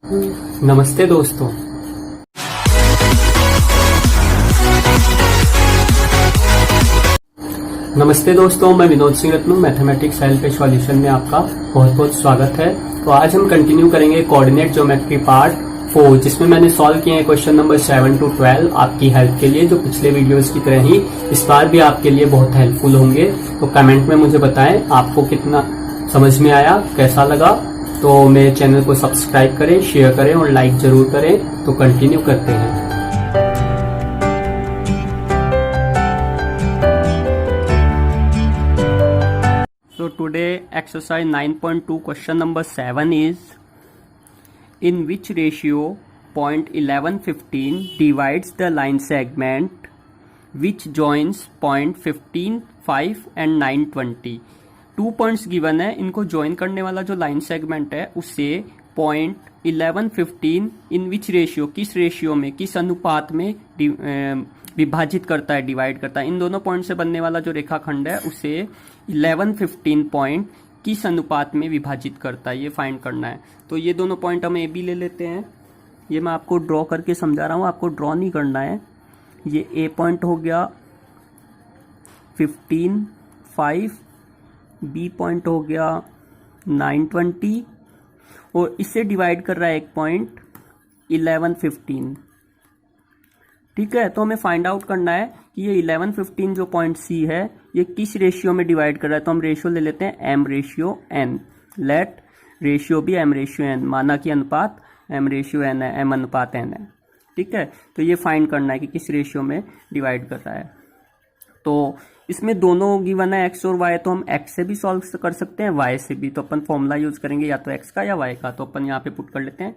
नमस्ते दोस्तों। मैं विनोद सिंह रत्नू मैथमेटिक्स सेल के सॉल्यूशन में आपका बहुत बहुत स्वागत है। तो आज हम कंटिन्यू करेंगे कोऑर्डिनेट ज्योमेट्री पार्ट 4, जिसमें मैंने सॉल्व किए हैं क्वेश्चन नंबर 7 to 12 आपकी हेल्प के लिए, जो पिछले वीडियोस की तरह ही इस बार भी आपके लिए बहुत हेल्पफुल होंगे। तो कमेंट में मुझे बताएं आपको कितना समझ में आया, कैसा लगा। तो मेरे चैनल को सब्सक्राइब करें, शेयर करें और लाइक जरूर करें। तो कंटिन्यू करते हैं। So today exercise 9.2 question number 7 is in which ratio point 1115 divides the line segment which joins point 15, 5 and 920। 2 points given है, इनको ज्वाइन करने वाला जो लाइन सेगमेंट है उसे पॉइंट 1115 इन विच रेशियो, किस रेशियो में, किस अनुपात में विभाजित करता है, डिवाइड करता है। इन दोनों पॉइंट से बनने वाला जो रेखाखंड है उसे 1115 पॉइंट किस अनुपात में विभाजित करता है, ये फाइंड करना है। तो ये दोनों पॉइंट हम ए बी ले लेते हैं। ये मैं आपको ड्रॉ करके समझा रहा हूँ, आपको ड्रॉ नहीं करना है। ये ए पॉइंट हो गया 15, 5, बी पॉइंट हो गया 920 और इससे डिवाइड कर रहा है एक पॉइंट 1115। ठीक है, तो हमें फाइंड आउट करना है कि ये 1115 जो पॉइंट सी है ये किस रेशियो में डिवाइड कर रहा है। तो हम रेशियो ले लेते हैं M ratio N. Let ratio भी एम रेशियो एन, माना कि अनुपात एम रेशियो एन है, एम अनुपात एन है। ठीक है, तो ये फाइंड करना है कि किस रेशियो में डिवाइड कर रहा है। तो इसमें दोनों गिवन है एक्स और वाई, तो हम एक्स से भी सॉल्व कर सकते हैं, वाई से भी। तो अपन फॉर्मूला यूज करेंगे या तो एक्स का या वाई का। तो अपन यहाँ पे पुट कर लेते हैं,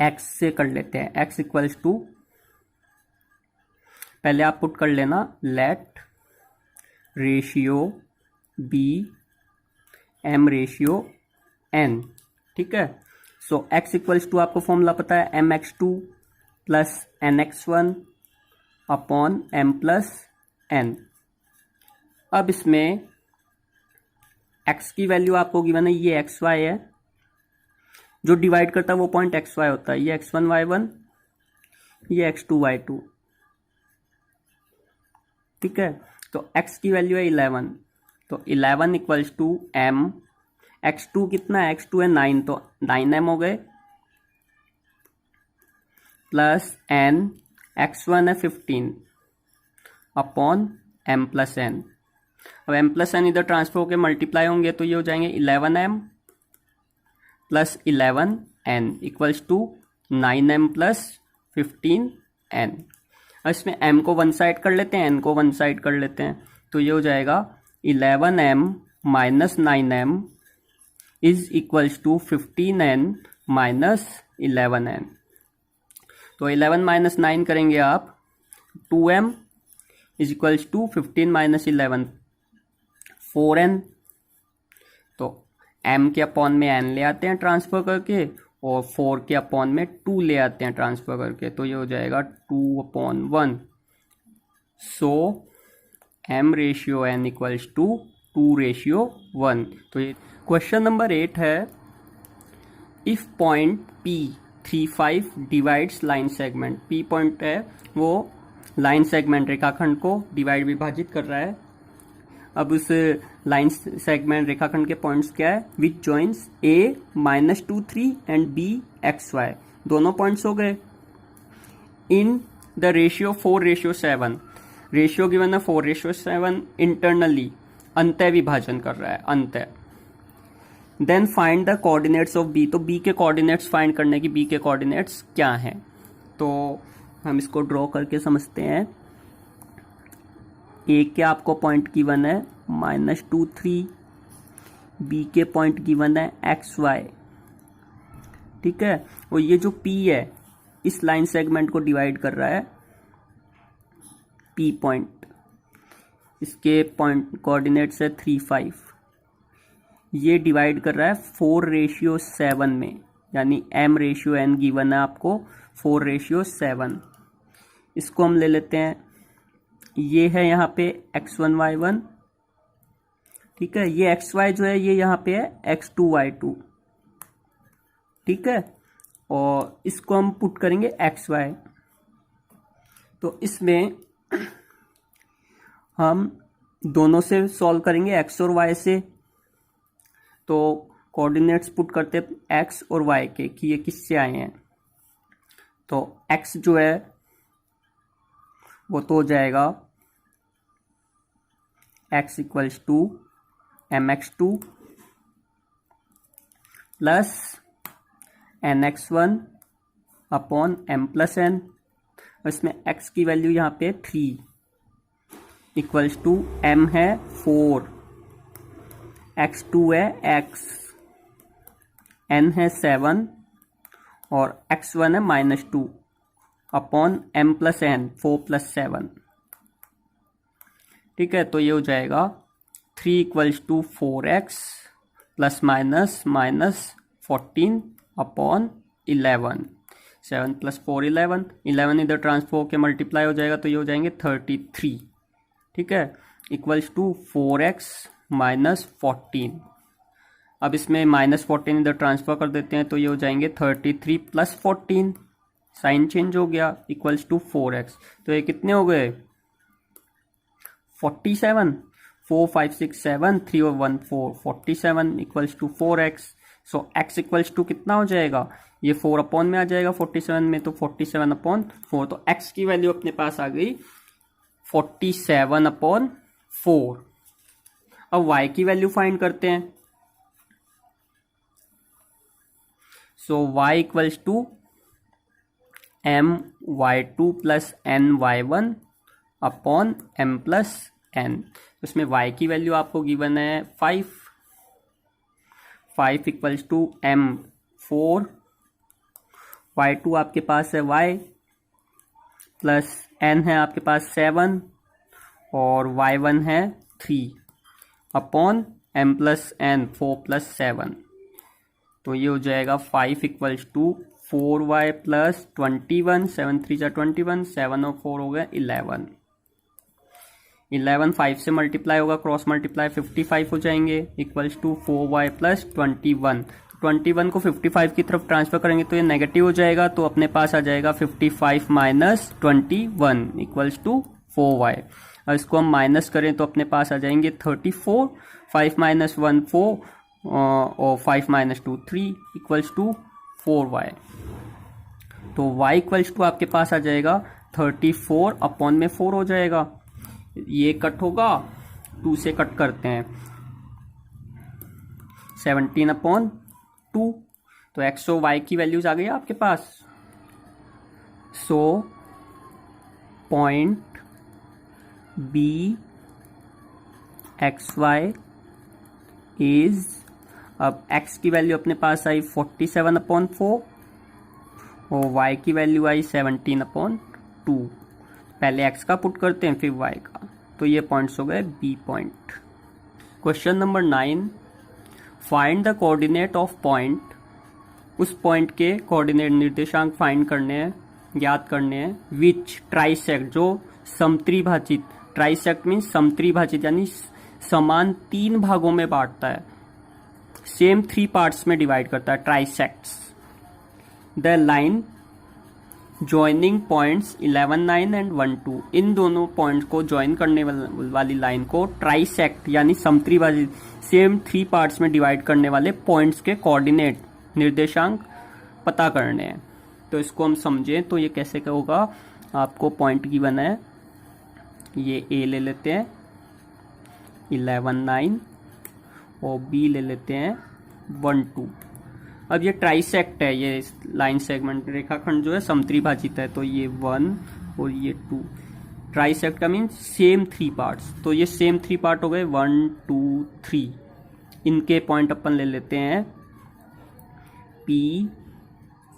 एक्स से कर लेते हैं। एक्स इक्वल्स टू, पहले आप पुट कर लेना let ratio B M ratio N. ठीक है, सो एक्स इक्वल्स टू आपको फॉर्मूला पता है, M X two plus N X one upon M plus N. अब इसमें x की वैल्यू आपको गिवन है, ये एक्स वाई है, जो डिवाइड करता है वो पॉइंट एक्स वाई होता है। ये x1 y1, ये x2 y2। ठीक है, तो x की वैल्यू है 11, तो 11 इक्वल्स टू m। x2 कितना है, x2 है 9, तो 9m हो गए, प्लस n, x1 है 15 अपॉन m प्लस n। अब m प्लस n इधर ट्रांसफर होकर मल्टीप्लाई होंगे, तो ये हो जाएंगे 11m plus 11n equals to 9m plus 15n। अब इसमें m को वन साइड कर लेते हैं, n को वन साइड कर लेते हैं, तो ये हो जाएगा 11m minus 9m is equals to 15n minus 11n। तो 11 माइनस 9 करेंगे आप, 2m is equals to 15 minus 11 4n। तो m के अपॉन में n ले आते हैं ट्रांसफर करके, और 4 के अपॉन में 2 ले आते हैं ट्रांसफर करके, तो ये हो जाएगा 2/1। So m ratio n equals to 2:1। तो ये क्वेश्चन नंबर 8 है, if point P35 divides line segment. P point है वो लाइन सेगमेंट रेखाखंड को डिवाइड विभाजित कर रहा है। अब उस लाइन सेगमेंट रेखाखंड के पॉइंट्स क्या है, which joins A -2 3 and B x y। दोनों पॉइंट्स हो गए in the ratio 4:7। Ratio given है 4:7 इंटरनली, अंतः विभाजन कर रहा है, अंतः। Then find the coordinates of B। तो B के कोऑर्डिनेट्स फाइंड करने की, B के कोऑर्डिनेट्स क्या हैं, तो हम इसको ड्रॉ करके समझते हैं। A के आपको पॉइंट गिवन है -2 3, B के पॉइंट गिवन है x y। ठीक है, और ये जो P है इस लाइन सेगमेंट को डिवाइड कर रहा है, P पॉइंट, इसके पॉइंट कोऑर्डिनेट्स है 3 5। ये डिवाइड कर रहा है 4:7 में, यानी m रेशियो n गिवन है आपको 4:7। इसको हम ले लेते हैं, ये है यहाँ पे x1 y1। ठीक है, ये xy जो है ये यहाँ पे है x2 y2। ठीक है, और इसको हम पुट करेंगे एक्स वाई। तो इसमें हम दोनों से सॉल्व करेंगे, एक्स और वाई से। तो कोऑर्डिनेट्स पुट करते हैं एक्स और वाई के कि ये किससे आए हैं। तो एक्स जो है वो तो हो जाएगा X equals to M X two plus N X one upon M plus N. इसमें एक्स की वैल्यू यहाँ पे 3 इक्वल्स टू एम है 4, एक्स टू है एक्स, एन है 7 और एक्स वन है -2 अपॉन एम प्लस एन 4 + 7। ठीक है, तो ये हो जाएगा 3 equals to 4x plus minus -14 upon 11। 7 + 4 11, 11 इधर ट्रांसफर होकर मल्टीप्लाई हो जाएगा तो ये हो जाएंगे 33। ठीक है, इक्वल्स टू 4x -14। अब इसमें -14 इधर ट्रांसफर कर देते हैं तो ये हो जाएंगे 33 + 14, साइन चेंज हो गया, इक्वल्स टू 4x। तो ये कितने हो गए 47, 4 5 6 7 3 और 1 4, 47 equals to 4x। So x equals to कितना हो जाएगा, ये 4 अपॉन में आ जाएगा 47 में, तो 47/4। तो x की वैल्यू अपने पास आ गई 47/4। अब y की वैल्यू फाइंड करते हैं। So y equals to my2 plus ny1 upon m plus n। उसमें y की वैल्यू आपको गिवन है 5 इक्वल्स टू m4, y2 आपके पास है y प्लस n है आपके पास 7 और y1 है 3 अपॉन m प्लस n 4 + 7। तो ये हो जाएगा 5 इक्वल्स टू 4y प्लस 21, 7 3 = 21, 7 और 4 हो गए 11। 11 5 से मल्टीप्लाई होगा, क्रॉस मल्टीप्लाई 55 हो जाएंगे, इक्वल्स टू 4y प्लस 21। 21 को 55 की तरफ ट्रांसफर करेंगे तो ये नेगेटिव हो जाएगा, तो अपने पास आ जाएगा 55 - 21 इक्वल्स टू 4y। और इसको हम माइनस करें तो अपने पास आ जाएंगे 34, 5 - 1 4 और 5 - 2 3 इक्वल्स टू 4y। तो y इक्वल्स टू आपके पास आ जाएगा 34 अपॉन में 4 हो जाएगा, ये कट होगा, 2 से कट करते हैं 17/2। तो x और y की वैल्यूज आ गई आपके पास। So point B XY is, अब x की वैल्यू अपने पास आई 47/4 और y की वैल्यू आई 17/2। पहले x का पुट करते हैं फिर y का, तो ये पॉइंट्स हो गए B point. Question number 9, find the coordinate of point. उस पॉइंट के कोऑर्डिनेट निर्देशांक फाइंड करने हैं, ज्ञात करने हैं, विच ट्राइसेक्ट, जो समत्रिभाजित, ट्राइसेक्ट मीन्स समत्रिभाजित यानी समान 3 भागों में बांटता है, सेम 3 पार्ट्स में डिवाइड करता है, trisects. The line joining points 11 9 and 1 2, इन दोनों पॉइंट्स को ज्वाइन करने वाली लाइन को ट्राइसेक्ट यानी समत्रिभाजित, सेम 3 पार्ट्स में डिवाइड करने वाले पॉइंट्स के कोऑर्डिनेट निर्देशांक पता करने हैं। तो इसको हम समझें तो ये कैसे होगा। आपको पॉइंट गिवन है, ये A ले लेते हैं 11 9 और B ले लेते हैं 1 2। अब ये ट्राइसेक्ट है, ये लाइन सेगमेंट रेखाखंड जो है समत्रिभाजित है, तो ये 1 और ये 2। ट्राइसेक्ट का मीन्स सेम 3 पार्ट्स, तो ये सेम 3 पार्ट हो गए 1 2 3। इनके पॉइंट अपन ले लेते हैं P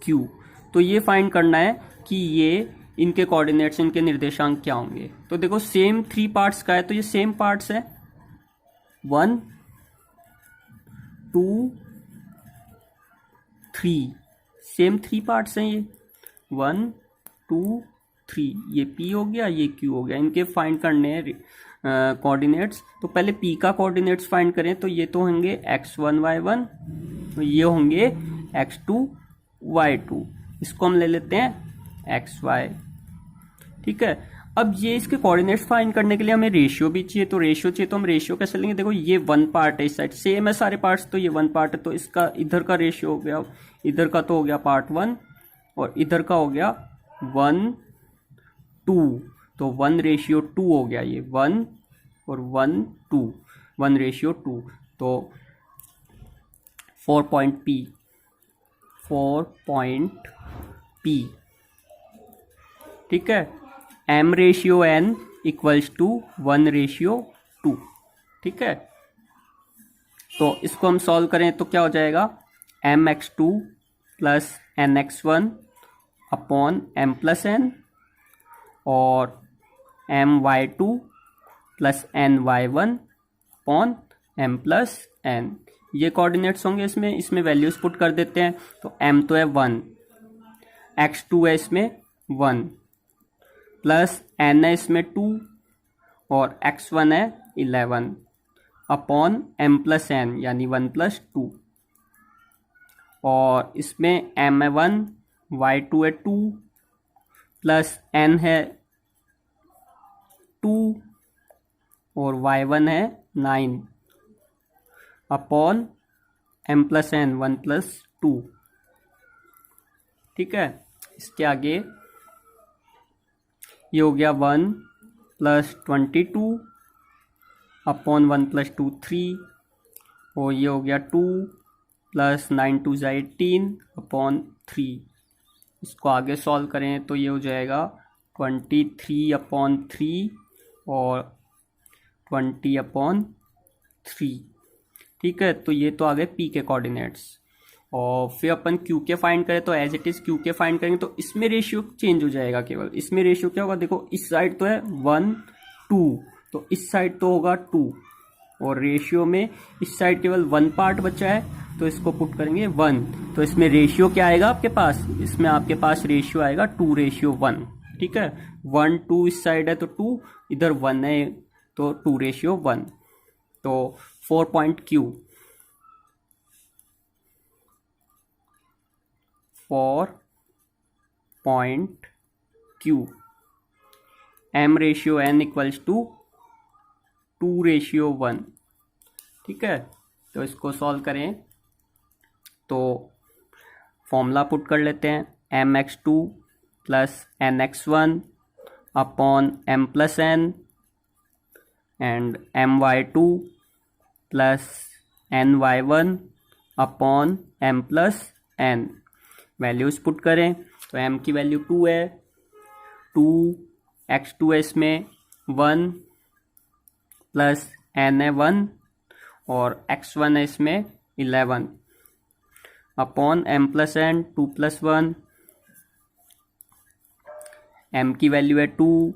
Q। तो ये फाइंड करना है कि ये इनके कोऑर्डिनेट्स, इनके निर्देशांक क्या होंगे। तो देखो सेम 3 पार्ट्स का है तो ये सेम पार्ट्स है 1 2 3, सेम 3 पार्ट्स हैं ये 1 2 3। ये P हो गया, ये Q हो गया। इनके फाइंड करने हैं कोऑर्डिनेट्स। तो पहले P का कोऑर्डिनेट्स फाइंड करें तो ये तो होंगे x1 y1, तो ये होंगे x2 y2, इसको हम ले लेते हैं xy। ठीक है, अब ये इसके कोऑर्डिनेट्स फाइंड करने के लिए हमें रेशियो भी चाहिए, तो रेशियो चाहिए तो हम रेशियो कैसे लेंगे? देखो ये वन पार्ट है, इस साइड सेम है सारे पार्ट्स, तो ये वन पार्ट है, तो इसका इधर का रेशियो हो गया, इधर का तो हो गया पार्ट 1 और इधर का हो गया 1:2, तो 1:2 हो गया, ये 1 और 1:2, 1:2, तो 4.P। ठीक है, m/n इक्वल्स टू 1:2। ठीक है, तो इसको हम सॉल्व करें तो क्या हो जाएगा? mx2 plus nx1 upon m+n और my2 plus ny1 upon m+n, ये कोऑर्डिनेट्स होंगे इसमें वैल्यूज पुट कर देते हैं। तो m तो है 1, x2 है इसमें 1, प्लस n है इसमें 2 और x1 है 11 अपॉन m+n यानी 1+2, और इसमें m है 1, y2 है 2, प्लस n है 2 और y1 है 9 अपॉन m+n 1+2। ठीक है, इसके आगे ये हो गया 1 प्लस 22 अपॉन 1+2 3, और ये हो गया 2 प्लस 9 2 18 अपॉन 3। इसको आगे सॉल्व करें तो ये हो जाएगा 23/3 और 20/3। ठीक है, तो ये तो आ गए P के कोऑर्डिनेट्स, और फिर अपन Q के फाइंड करें तो एज इट इज Q के फाइंड करेंगे तो इसमें रेशियो चेंज हो जाएगा, केवल इसमें रेशियो क्या होगा? देखो इस साइड तो है 1 2, तो इस साइड तो होगा 2, और रेशियो में इस साइड केवल 1 पार्ट बचा है, तो इसको पुट करेंगे 1, तो इसमें रेशियो क्या आएगा आपके पास? इसमें आपके पास रेशियो आएगा 2:1। ठीक है, 1 2 इस साइड है तो 2, इधर 1 है तो 2:1, तो 4.Q, 4.Q, m/n equals to 2:1। ठीक है, तो इसको सॉल्व करें तो फॉर्मूला पुट कर लेते हैं, mx2 plus nx1 upon m+n and my2 plus ny1 upon m+n। Values put करें तो m की वैल्यू 2 है, 2, x2 है इसमें 1 प्लस n है 1 और x1 है इसमें 11 अपॉन m+n 2 + 1। m की वैल्यू है 2,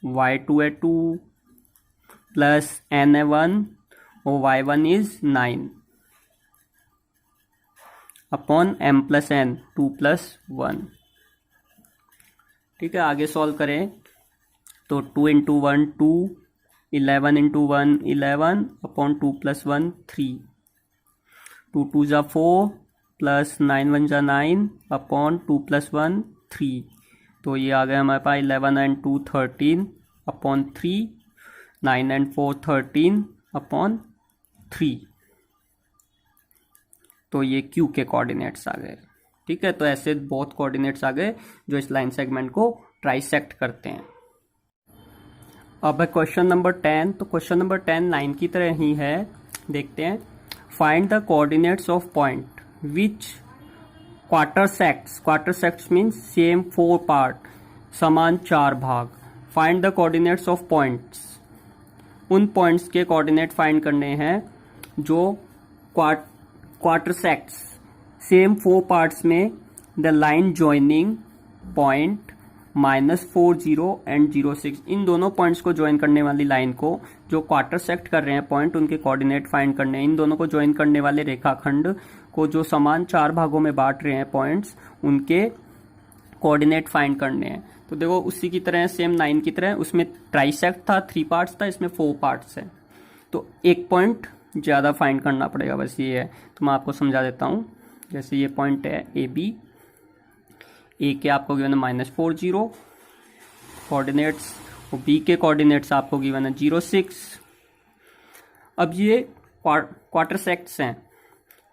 y2 है 2 प्लस n है 1 और y1 इज 9 अपॉन m+n 2 + 1। ठीक है, आगे सॉल्व करें तो 2 × 1 2, 11 × 1 11 अपॉन 2 + 1 3, 2 2 = 4 प्लस 9 1 = 9 अपॉन 2 + 1 3, तो ये आ गया हमारे पास 11 and 2 13 अपॉन 3, 9 and 4 13 अपॉन 3, तो ये Q के कोऑर्डिनेट्स आ गए। ठीक है, तो ऐसे बहुत कोऑर्डिनेट्स आ गए जो इस लाइन सेगमेंट को ट्राइसेक्ट करते हैं। अब है क्वेश्चन नंबर 10, तो क्वेश्चन नंबर 10 लाइन की तरह ही है, देखते हैं। Find the coordinates of point which quarter sects means same 4 part, समान 4 भाग। Find the coordinates of points, उन पॉइंट्स के कोऑर्डिनेट फाइंड करने हैं जो क्वार्टर सेक्ट्स सेम 4 पार्ट्स में the line joining point -4 0 and 0 6, इन दोनों पॉइंट्स को ज्वाइन करने वाली लाइन को जो क्वार्टर सेक्ट कर रहे हैं पॉइंट, उनके कोऑर्डिनेट फाइंड करने हैं। इन दोनों को ज्वाइन करने वाले रेखाखंड को जो समान 4 भागों में बांट रहे हैं पॉइंट्स, उनके कोऑर्डिनेट फाइंड करने हैं। तो देखो उसी की तरह सेम 9 की तरह उसमें ट्राइसेक्ट था, 3 पार्ट्स था, इसमें 4 पार्ट्स है, तो एक पॉइंट ज़्यादा फाइंड करना पड़ेगा, बस ये है। तो मैं आपको समझा देता हूँ। जैसे ये पॉइंट है ए बी, ए के आपको गिवन है -40 कोऑर्डिनेट्स और बी के कोऑर्डिनेट्स आपको गिवन है 0, 6। अब ये क्वार्टर सेक्ट्स हैं,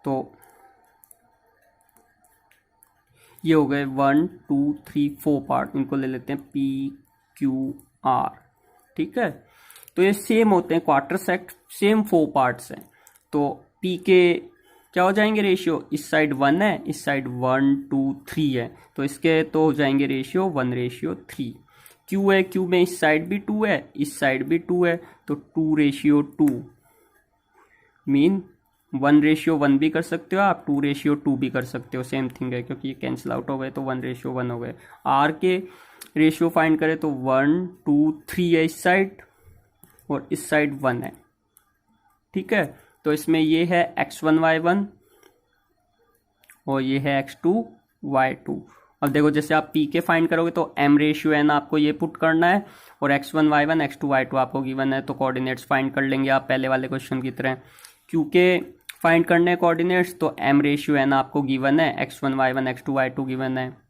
तो ये हो गए 1 2 3 4 पार्ट, इनको ले लेते हैं पी क्यू आर। ठीक है, तो ये सेम होते हैं क्वार्टर सेक्ट, सेम 4 पार्ट्स हैं। तो पी के क्या हो जाएंगे रेशियो, इस साइड 1 है, इस साइड 1 2 3 है, तो इसके तो हो जाएंगे रेशियो 1:3। क्यू है, क्यू में इस साइड भी 2 है, इस साइड भी 2 है, तो 2:2 मीन 1:1 भी कर सकते हो आप, 2:2 भी कर सकते हो, सेम थिंग है, क्योंकि ये कैंसिल आउट हो गए तो 1:1 हो गए। आर के रेशियो फाइंड करें तो 1 2 3 है इस साइड और इस साइड 1 है। ठीक है, तो इसमें ये है x1 y1 और ये है x2 y2। अब देखो जैसे आप पी के फाइंड करोगे तो m/n आपको ये पुट करना है और x1 y1 x2 y2 आपको गिवन है, तो कोऑर्डिनेट्स फाइंड कर लेंगे आप पहले वाले क्वेश्चन की तरह। क्यू के फाइंड करने हैं कोऑर्डिनेट्स, तो m/n आपको गिवन है, x1 y1 x2 y2 given है।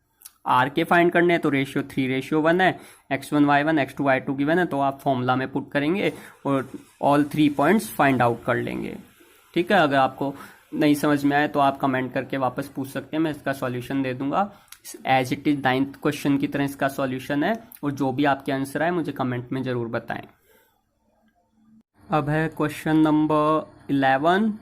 आर के फाइंड करने हैं तो रेशियो 3:1 है, x1 y1 x2 y2 given है, तो आप फॉर्मूला में पुट करेंगे और ऑल 3 पॉइंट्स फाइंड आउट कर लेंगे। ठीक है, अगर आपको नहीं समझ में आए तो आप कमेंट करके वापस पूछ सकते हैं, मैं इसका सॉल्यूशन दे दूंगा। As it is 9th question की तरह इसका सॉल्यूशन है, और जो भी आपके आंसर आए मुझे कमेंट में ज़रूर बताएं। अब है क्वेश्चन नंबर 11।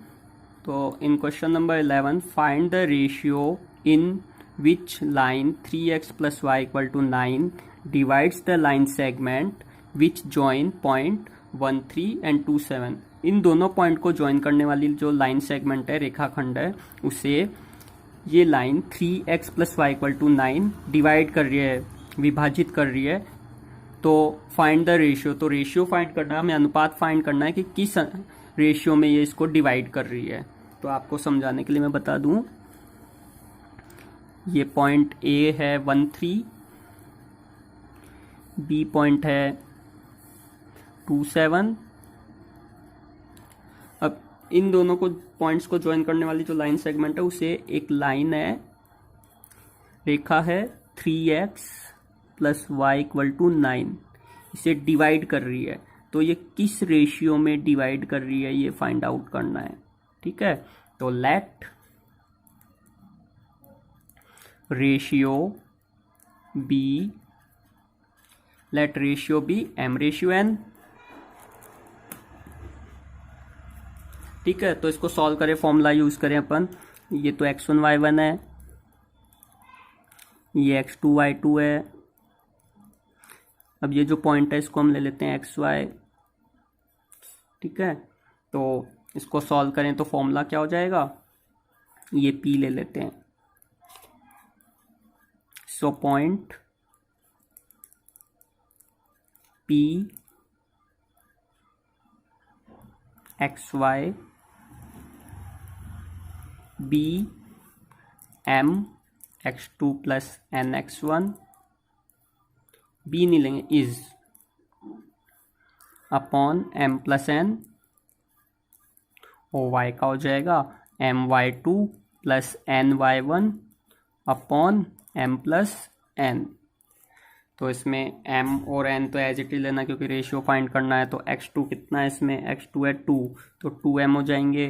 तो in question number 11 find the ratio in which line 3x plus y equal to 9 divides the line segment which join point 1 3 and 2 7। इन दोनों पॉइंट को ज्वाइन करने वाली जो लाइन सेगमेंट है, रेखाखंड है, उसे ये line 3x plus y equal to 9 divide कर रही है, विभाजित कर रही है। तो फाइंड द रेशियो, तो रेशियो फाइंड करना है, हमें अनुपात फाइंड करना है कि किस रेशियो में ये इसको डिवाइड कर रही है। तो आपको समझाने के लिए मैं बता दूं, ये पॉइंट ए है 1 3, बी पॉइंट है 2 7। अब इन दोनों को पॉइंट्स को ज्वाइन करने वाली जो लाइन सेगमेंट है, उसे एक लाइन है, रेखा है 3x plus y equal to 9, इसे डिवाइड कर रही है। तो ये किस रेशियो में डिवाइड कर रही है ये फाइंड आउट करना है। ठीक है, तो let ratio B, let ratio B m/n। ठीक है, तो इसको सॉल्व करें, फॉर्मूला यूज करें अपन। ये तो x1 y1 है, ये x2 y2 है। अब ये जो पॉइंट है इसको हम ले लेते हैं xy। ठीक है, तो इसको सॉल्व करें तो फॉर्मूला क्या हो जाएगा, ये p ले लेते हैं। So point P XY B M x2 plus n x1, B नहीं लेंगे, is upon m plus n, और y का हो जाएगा my2 plus ny1 upon m plus n। तो इसमें m और n तो एज इट इज लेना, क्योंकि रेशियो फाइंड करना है। तो x2 कितना है, इसमें x2 है 2, तो 2m हो जाएंगे,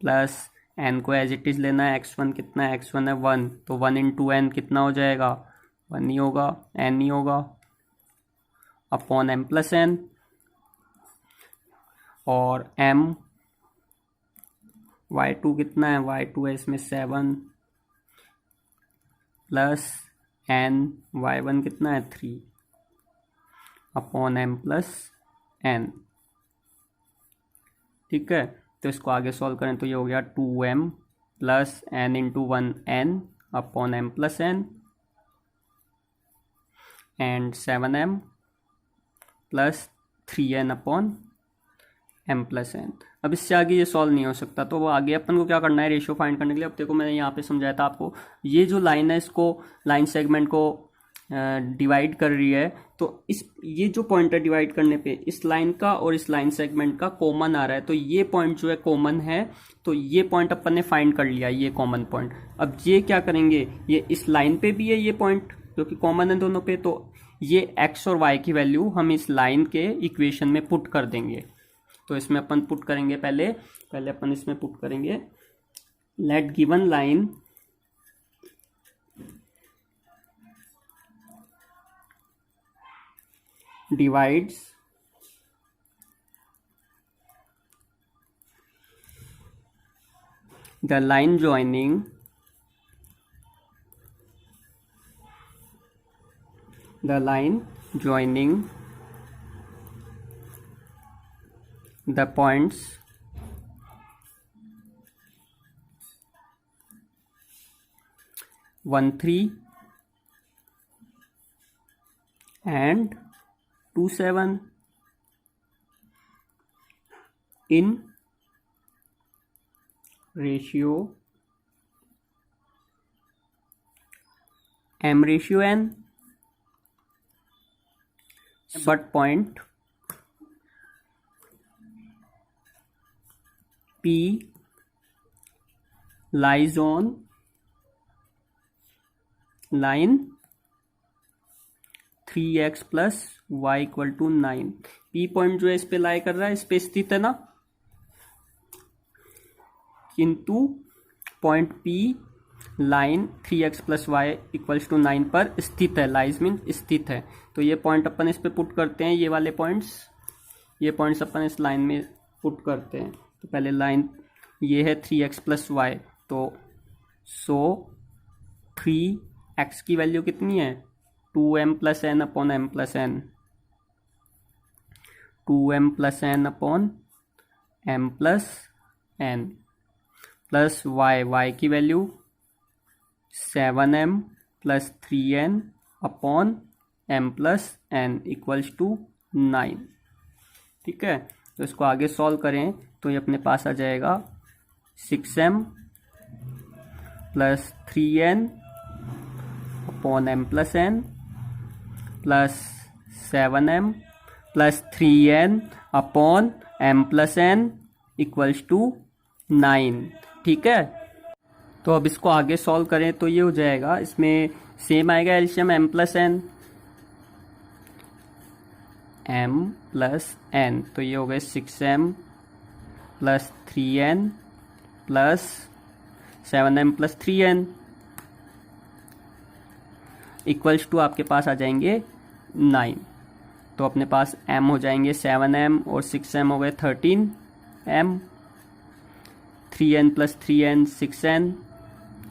प्लस n को एज इट इज लेना है। x1 कितना है, x1 है 1, तो 1 इंटू n कितना हो जाएगा, 1 ही होगा, n ही होगा, अपॉन m प्लस n। और m y2 कितना है, y2 है इसमें 7, प्लस n y1 कितना है 3, अपॉन m प्लस n। ठीक है, तो इसको आगे सॉल्व करें तो ये हो गया 2m plus n into 1 n upon m plus n, and 7m plus 3n upon m plus n। अब इससे आगे ये सॉल्व नहीं हो सकता, तो वो आगे अपन को क्या करना है रेशियो फाइंड करने के लिए। अब देखो मैंने यहाँ पे समझाया था आपको, ये जो लाइन है इसको, लाइन सेगमेंट को डिवाइड कर रही है, तो ये जो पॉइंट है डिवाइड करने पे इस लाइन का और इस लाइन सेगमेंट का कॉमन आ रहा है, तो ये पॉइंट जो है कॉमन है, तो ये पॉइंट अपन ने फाइंड कर लिया, ये कॉमन पॉइंट। अब ये क्या करेंगे, ये इस लाइन पे भी है ये पॉइंट जो कि कॉमन है दोनों पे, तो ये x और y की वैल्यू हम इस लाइन के इक्वेशन में पुट कर देंगे। तो इसमें अपन पुट करेंगे, पहले अपन इसमें पुट करेंगे, let given line divides the line joining the points 1, 3 and 2, 7 in ratio m/n, but point P lies on line 3x plus y equal to 9। P point जो है इस पे लाई कर रहा है, इस पे स्थित है ना, किंतु point P line 3x plus Y equals to 9 पर स्थित है, लाइज मीन स्थित है। तो ये पॉइंट अपन इस पे पुट करते हैं, ये वाले पॉइंट्स, ये पॉइंट्स अपन इस लाइन में पुट करते हैं। तो पहले लाइन ये है 3x प्लस वाई, तो सो 3x की वैल्यू कितनी है 2m plus N upon M plus N, 2m plus N upon M plus N, plus y की value 7m plus 3n upon m plus N equals to 9। ठीक है, तो इसको आगे सॉल्व करें तो ये अपने पास आ जाएगा 6m plus 3n upon m plus n plus 7m plus 3n upon m plus n equals to 9। ठीक है, तो अब इसको आगे सॉल्व करें तो ये हो जाएगा, इसमें सेम आएगा LCM m plus n, m plus n, तो ये हो गए 6m plus 3n plus 7m plus 3n equals to आपके पास आ जाएंगे 9। तो अपने पास m हो जाएंगे 7m और 6m हो गए 13m, 3n plus 3n 6n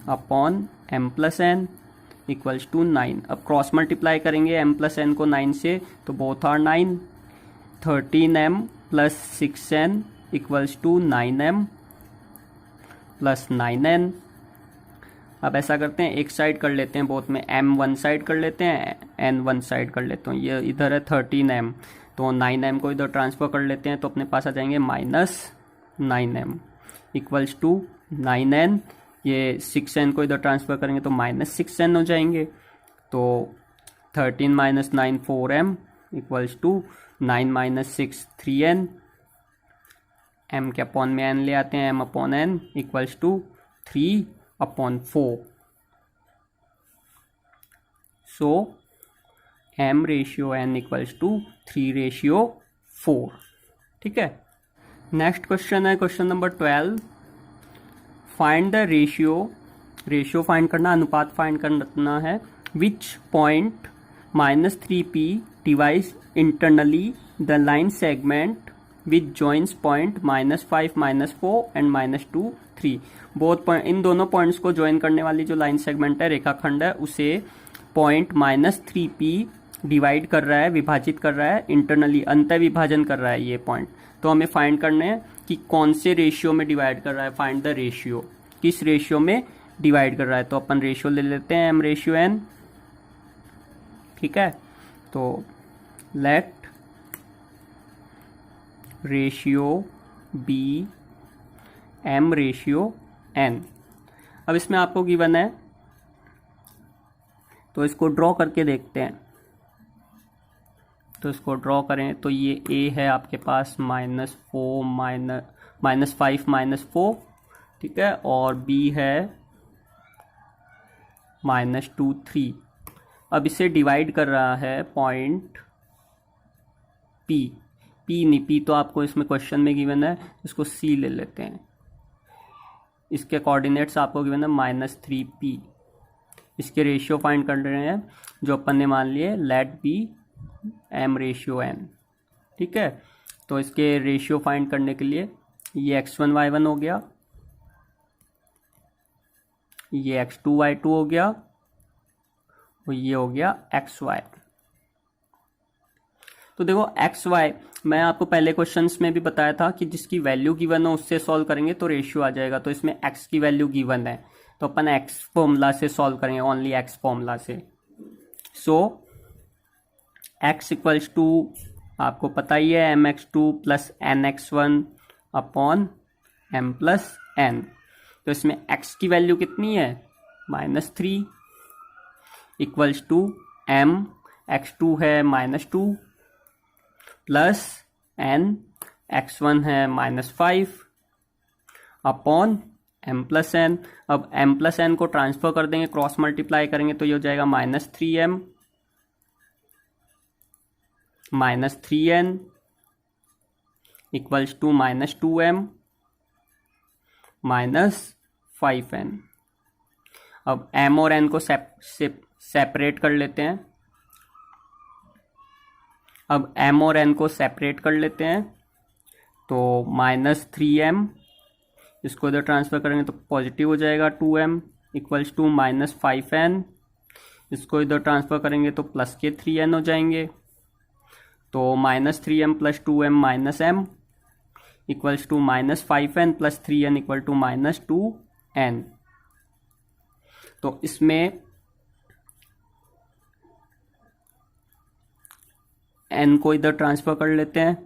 upon m plus n equals to 9। अब क्रॉस मल्टीप्लाई करेंगे m प्लस n को 9 से, तो both are 9, 13m plus 6n equals to 9m plus 9n। अब ऐसा करते हैं, एक साइड कर लेते हैं, बोथ में m वन साइड कर लेते हैं, n वन साइड कर लेते हैं। ये इधर है 13m, तो 9m को इधर ट्रांसफर कर लेते हैं, तो अपने पास आ जाएंगे minus 9m equals to 9n। ये 6n को इधर ट्रांसफर करेंगे तो माइनस 6n हो जाएंगे, तो 13 minus 9 4m equals to 9 minus 6 3n, m के अपॉन में n ले आते हैं, m upon n equals to 3 upon 4। So m ratio n equals to 3 ratio 4। ठीक है, नेक्स्ट क्वेश्चन है question number 12। Find the ratio find करना, अनुपात फाइंड करना है, which point -3p divides internally the line segment which joins point -5 -4 and -2 3। Both point, इन दोनों पॉइंट्स को ज्वाइन करने वाली जो लाइन सेगमेंट है, रेखाखंड है, उसे पॉइंट -3p डिवाइड कर रहा है, विभाजित कर रहा है, इंटरनली अंत विभाजन कर रहा है ये पॉइंट। तो हमें फाइंड करने हैं कि कौन से रेशियो में डिवाइड कर रहा है, फाइंड द रेशियो, किस रेशियो में डिवाइड कर रहा है। तो अपन रेशियो ले लेते हैं m रेशियो n। ठीक है, तो let ratio B m ratio n। अब इसमें आपको गिवन है तो इसको ड्रॉ करके देखते हैं। तो इसको ड्रॉ करें तो ये ए है आपके पास -4 -5 -4, ठीक है, और बी है -2 3। अब इसे डिवाइड कर रहा है पॉइंट पी। पी नहीं, पी तो आपको इसमें क्वेश्चन में गिवन है, इसको सी ले लेते हैं। इसके कोऑर्डिनेट्स आपको गिवन है -3p। इसके रेशियो फाइंड कर रहे हैं जो अपन ने मान लिए लेट बी m/n, ठीक है। तो इसके रेशियो फाइंड करने के लिए ये x1 y1 हो गया, ये x2 y2 हो गया, और ये हो गया xy। तो देखो xy मैं आपको पहले क्वेश्चंस में भी बताया था कि जिसकी वैल्यू गिवन हो उससे सॉल्व करेंगे तो रेशियो आ जाएगा। तो इसमें x की वैल्यू गिवन है तो अपन x फॉर्मूला से सॉल्व करेंगे, ओनली x फॉर्मूला से। सो x इक्वल्स टू आपको पता ही है mx2 plus nx1 upon m+n। तो इसमें x की वैल्यू कितनी है -3 इक्वल्स टू m, x2 है -2 प्लस n, x1 है -5 अपॉन m+n। अब m+n को ट्रांसफर कर देंगे, क्रॉस मल्टीप्लाई करेंगे तो ये हो जाएगा -3m -3n equals to -2m -5n। अब m और n को सेपरेट कर लेते हैं। अब m और n को सेपरेट कर लेते हैं तो -3m, इसको इधर ट्रांसफर करेंगे तो पॉजिटिव हो जाएगा 2m इक्वल्स टू -5n, इसको इधर ट्रांसफर करेंगे तो प्लस के 3n हो जाएंगे। तो -3m plus 2m -m equals to -5n plus 3n equal to -2n। तो इसमें n को इधर ट्रांसफर कर लेते हैं,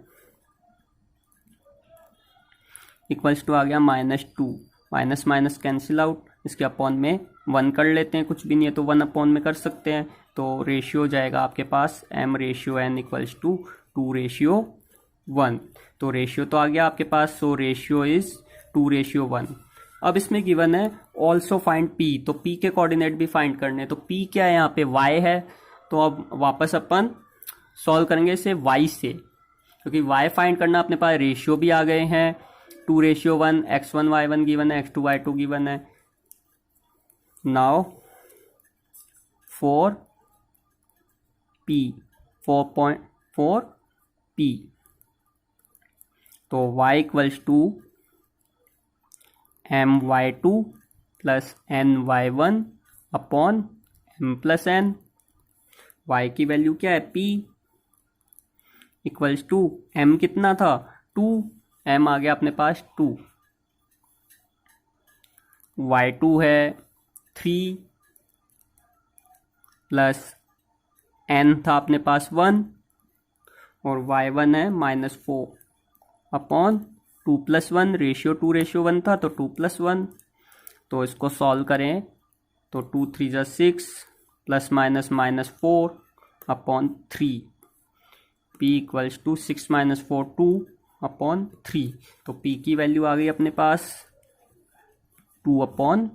इक्वल्स टू आ गया -2, माइनस माइनस कैंसिल आउट, इसके अपॉन में 1 कर लेते हैं, कुछ भी नहीं है तो 1 अपॉन में कर सकते हैं। तो रेशियो हो जाएगा आपके पास m/n इक्वल्स टू 2/1। तो रेशियो तो आ गया आपके पास, सो रेशियो इज 2/1। अब इसमें गिवन है ऑल्सो फाइंड p, तो p के कोऑर्डिनेट भी फाइंड करने। तो p क्या है यहाँ पे y है, तो अब वापस अपन सॉल्व करेंगे इसे y से, क्योंकि y फाइंड करना अपने पास, रेशियो भी आ गए हैं 2/1, x1 y1 गिवन है, x2 y2 गिवन है। नाउ फॉर p 4.4p, तो y equals to my2 plus ny1 upon m+n। y की वैल्यू क्या है p इक्वल्स टू m कितना था 2, m आ गया अपने पास 2, y2 है 3 प्लस n था अपने पास 1 और y1 है -4 अपॉन 2 + 1, रेशियो 2/1 था तो 2 + 1। तो इसको सॉल्व करें तो 2 3 = 6 plus minus -4 upon 3, p equals to 6 - 4 2 upon 3। तो p की वैल्यू आ गई अपने पास 2/3।